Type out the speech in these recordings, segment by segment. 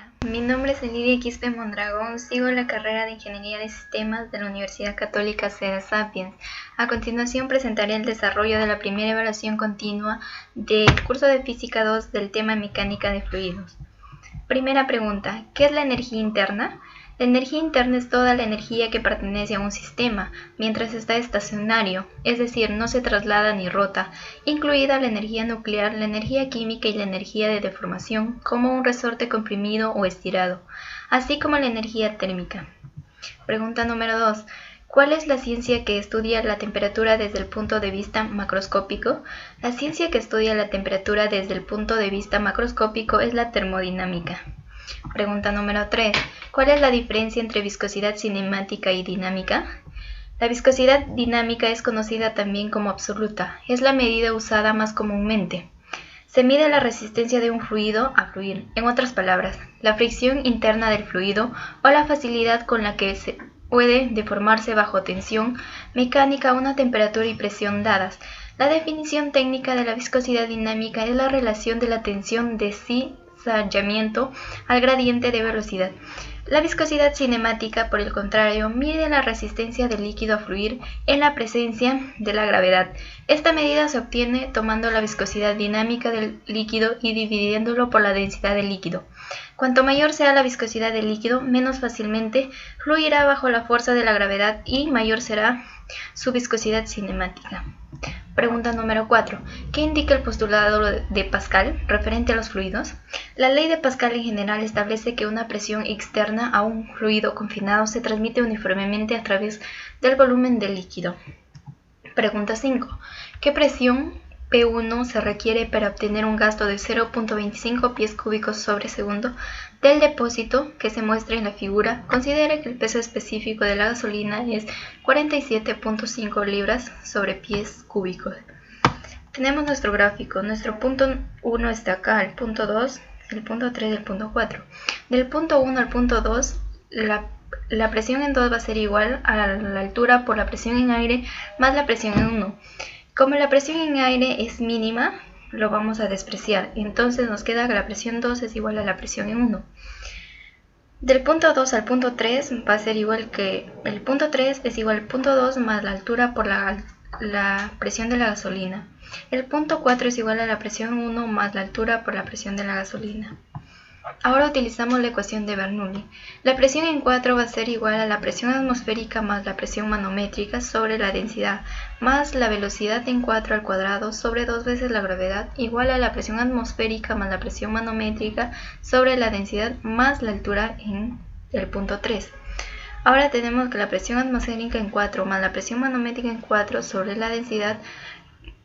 Hola, mi nombre es Lidia Quispe Mondragón, sigo la carrera de Ingeniería de Sistemas de la Universidad Católica Cedar Sapiens. A continuación presentaré el desarrollo de la primera evaluación continua del curso de Física 2 del tema Mecánica de Fluidos. Primera pregunta, ¿qué es la energía interna? La energía interna es toda la energía que pertenece a un sistema, mientras está estacionario, es decir, no se traslada ni rota, incluida la energía nuclear, la energía química y la energía de deformación, como un resorte comprimido o estirado, así como la energía térmica. Pregunta número 2. ¿Cuál es la ciencia que estudia la temperatura desde el punto de vista macroscópico? La ciencia que estudia la temperatura desde el punto de vista macroscópico es la termodinámica. Pregunta número 3. ¿Cuál es la diferencia entre viscosidad cinemática y dinámica? La viscosidad dinámica es conocida también como absoluta. Es la medida usada más comúnmente. Se mide la resistencia de un fluido a fluir. En otras palabras, la fricción interna del fluido o la facilidad con la que se puede deformarse bajo tensión mecánica a una temperatura y presión dadas. La definición técnica de la viscosidad dinámica es la relación de la tensión de cizallamiento al gradiente de velocidad. La viscosidad cinemática, por el contrario, mide la resistencia del líquido a fluir en la presencia de la gravedad. Esta medida se obtiene tomando la viscosidad dinámica del líquido y dividiéndolo por la densidad del líquido. Cuanto mayor sea la viscosidad del líquido, menos fácilmente fluirá bajo la fuerza de la gravedad y mayor será su viscosidad cinemática. Pregunta número 4. ¿Qué indica el postulado de Pascal referente a los fluidos? La ley de Pascal en general establece que una presión externa a un fluido confinado se transmite uniformemente a través del volumen del líquido. Pregunta 5. ¿Qué presión P1 se requiere para obtener un gasto de 0.25 pies cúbicos sobre segundo del depósito que se muestra en la figura? Considere que el peso específico de la gasolina es 47.5 libras sobre pies cúbicos. Tenemos nuestro gráfico. Nuestro punto 1 está acá, el punto 2, el punto 3 y el punto 4. Del punto 1 al punto 2, la presión en 2 va a ser igual a la altura por la presión en aire más la presión en 1. Como la presión en aire es mínima, lo vamos a despreciar. Entonces nos queda que la presión 2 es igual a la presión en 1. Del punto 2 al punto 3 va a ser igual que el punto 3 es igual al punto 2 más la altura por la presión de la gasolina. El punto 4 es igual a la presión 1 más la altura por la presión de la gasolina. Ahora utilizamos la ecuación de Bernoulli. La presión en 4 va a ser igual a la presión atmosférica más la presión manométrica sobre la densidad más la velocidad en 4 al cuadrado sobre 2 veces la gravedad igual a la presión atmosférica más la presión manométrica sobre la densidad más la altura en el punto 3. Ahora tenemos que la presión atmosférica en 4 más la presión manométrica en 4 sobre la densidad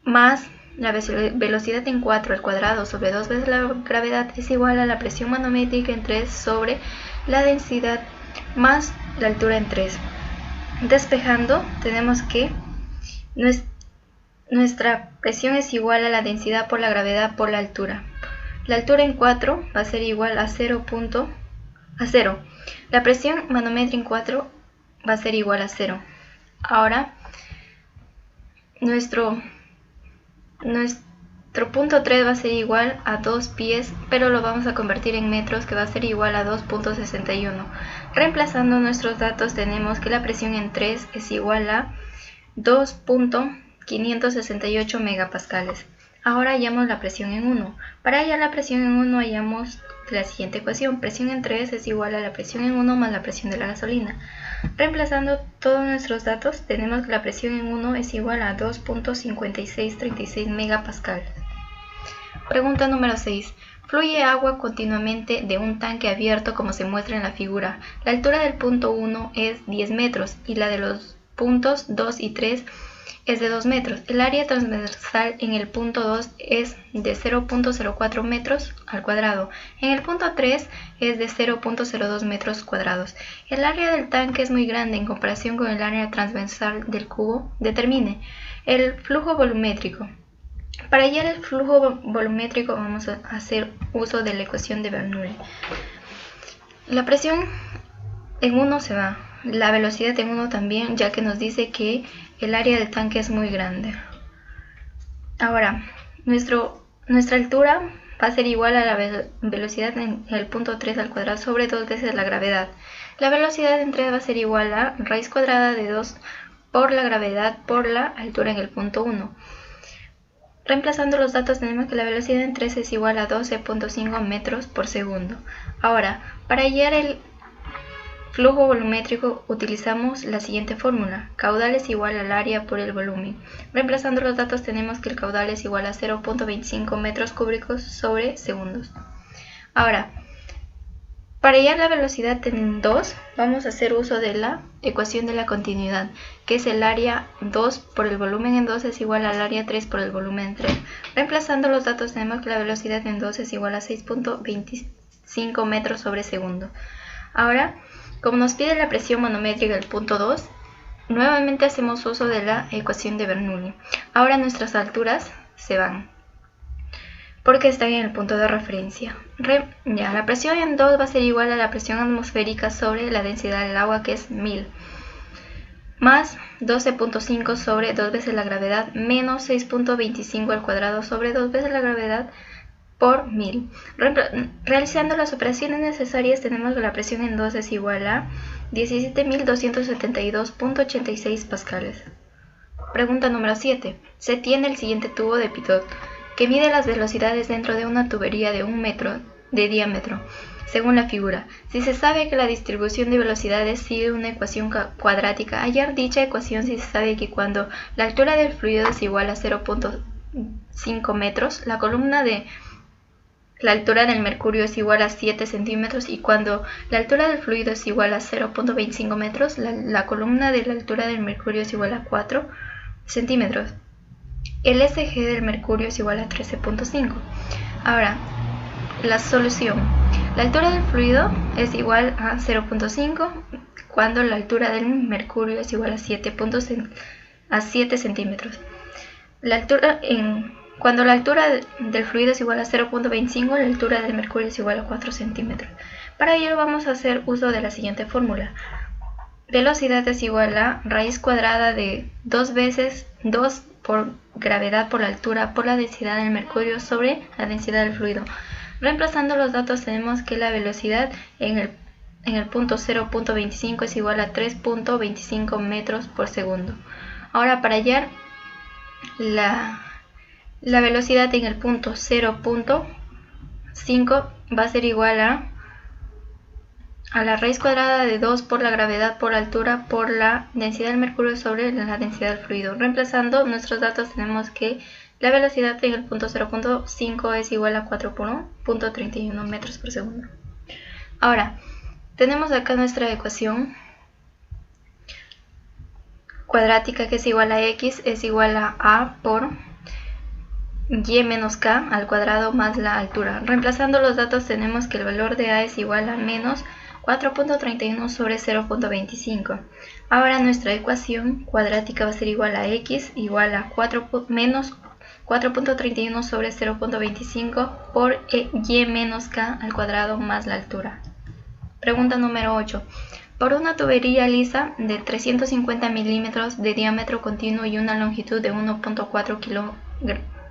más la velocidad en 4 al cuadrado sobre 2 veces la gravedad es igual a la presión manométrica en 3 sobre la densidad más la altura en 3. Despejando, tenemos que nuestra presión es igual a la densidad por la gravedad por la altura. La altura en 4 va a ser igual a 0. La presión manométrica en 4 va a ser igual a 0. Ahora, nuestro punto 3 va a ser igual a 2 pies, pero lo vamos a convertir en metros, que va a ser igual a 2.61. Reemplazando nuestros datos, tenemos que la presión en 3 es igual a 2.568 megapascales. Ahora hallamos la presión en 1. Para hallar la presión en 1 hallamos la siguiente ecuación. Presión en 3 es igual a la presión en 1 más la presión de la gasolina. Reemplazando todos nuestros datos, tenemos que la presión en 1 es igual a 2.5636 megapascales. Pregunta número 6. Fluye agua continuamente de un tanque abierto como se muestra en la figura. La altura del punto 1 es 10 metros y la de los puntos 2 y 3 es de 2 metros. El área transversal en el punto 2 es de 0.04 metros al cuadrado. En el punto 3 es de 0.02 metros cuadrados. El área del tanque es muy grande en comparación con el área transversal del cubo. Determine el flujo volumétrico. Para hallar el flujo volumétrico vamos a hacer uso de la ecuación de Bernoulli. La presión en 1 se va. La velocidad en 1 también, ya que nos dice que el área del tanque es muy grande. Ahora, nuestra altura va a ser igual a la velocidad en el punto 3 al cuadrado sobre 2 veces la gravedad. La velocidad en 3 va a ser igual a raíz cuadrada de 2 por la gravedad por la altura en el punto 1. Reemplazando los datos tenemos que la velocidad en 3 es igual a 12.5 metros por segundo. Ahora, para hallar el flujo volumétrico utilizamos la siguiente fórmula. Caudal es igual al área por el volumen. Reemplazando los datos tenemos que el caudal es igual a 0.25 metros cúbicos sobre segundos. Ahora, para hallar la velocidad en 2, vamos a hacer uso de la ecuación de la continuidad, que es el área 2 por el volumen en 2 es igual al área 3 por el volumen en 3. Reemplazando los datos tenemos que la velocidad en 2 es igual a 6.25 metros sobre segundo. Ahora, como nos pide la presión manométrica del punto 2, nuevamente hacemos uso de la ecuación de Bernoulli. Ahora nuestras alturas se van, porque están en el punto de referencia. La presión en 2 va a ser igual a la presión atmosférica sobre la densidad del agua, que es 1000, más 12.5 sobre 2 veces la gravedad, menos 6.25 al cuadrado sobre 2 veces la gravedad por 1000. Realizando las operaciones necesarias tenemos que la presión en 2 es igual a 17.272.86 pascales. Pregunta número 7. Se tiene el siguiente tubo de pitot que mide las velocidades dentro de una tubería de 1 metro de diámetro, según la figura. Si se sabe que la distribución de velocidades sigue una ecuación cuadrática, hallar dicha ecuación si se sabe que cuando la altura del fluido es igual a 0.5 metros, la columna de la altura del mercurio es igual a 7 centímetros y cuando la altura del fluido es igual a 0.25 metros, la columna de la altura del mercurio es igual a 4 centímetros. El SG del mercurio es igual a 13.5. Ahora, la solución. La altura del fluido es igual a 0.5 cuando la altura del mercurio es igual a 7 centímetros. Cuando la altura del fluido es igual a 0.25, la altura del mercurio es igual a 4 centímetros. Para ello vamos a hacer uso de la siguiente fórmula. Velocidad es igual a raíz cuadrada de 2 veces 2 por gravedad por la altura por la densidad del mercurio sobre la densidad del fluido. Reemplazando los datos tenemos que la velocidad en el punto 0.25 es igual a 3.25 metros por segundo. Ahora para hallar la velocidad en el punto 0.5 va a ser igual a la raíz cuadrada de 2 por la gravedad por la altura por la densidad del mercurio sobre la densidad del fluido. Reemplazando nuestros datos tenemos que la velocidad en el punto 0.5 es igual a 4.31 metros por segundo. Ahora, tenemos acá nuestra ecuación cuadrática que es igual a x es igual a por y menos k al cuadrado más la altura. Reemplazando los datos tenemos que el valor de a es igual a menos 4.31 sobre 0.25. Ahora nuestra ecuación cuadrática va a ser igual a x igual a menos 4.31 sobre 0.25 por y menos k al cuadrado más la altura. Pregunta número 8. Por una tubería lisa de 350 milímetros de diámetro continuo y una longitud de 1.4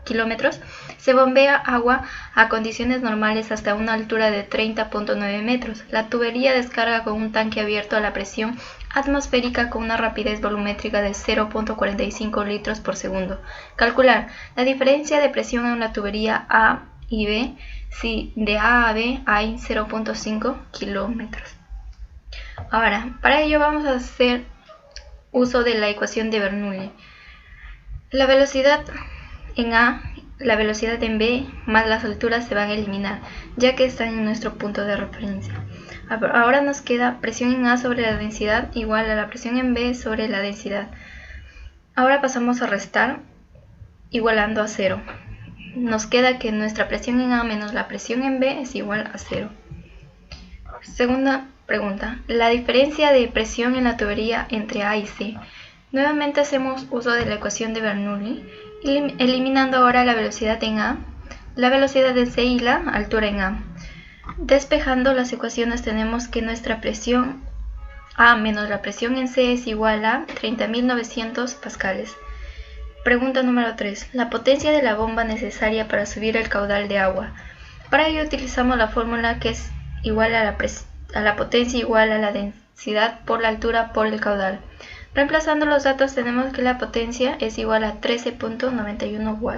kilómetros, se bombea agua a condiciones normales hasta una altura de 30.9 metros. La tubería descarga con un tanque abierto a la presión atmosférica con una rapidez volumétrica de 0.45 litros por segundo. Calcular la diferencia de presión en la tubería A y B si de A a B hay 0.5 kilómetros. Ahora, para ello vamos a hacer uso de la ecuación de Bernoulli. La velocidad en A, la velocidad en B más las alturas se van a eliminar, ya que están en nuestro punto de referencia. Ahora nos queda presión en A sobre la densidad igual a la presión en B sobre la densidad. Ahora pasamos a restar igualando a 0. Nos queda que nuestra presión en A menos la presión en B es igual a 0. Segunda pregunta. La diferencia de presión en la tubería entre A y C. Nuevamente hacemos uso de la ecuación de Bernoulli, eliminando ahora la velocidad en A, la velocidad en C y la altura en A. Despejando las ecuaciones tenemos que nuestra presión A menos la presión en C es igual a 30.900 pascales. Pregunta número 3. La potencia de la bomba necesaria para subir el caudal de agua. Para ello utilizamos la fórmula que es igual a la potencia igual a la densidad por la altura por el caudal. Reemplazando los datos tenemos que la potencia es igual a 13.91 watts.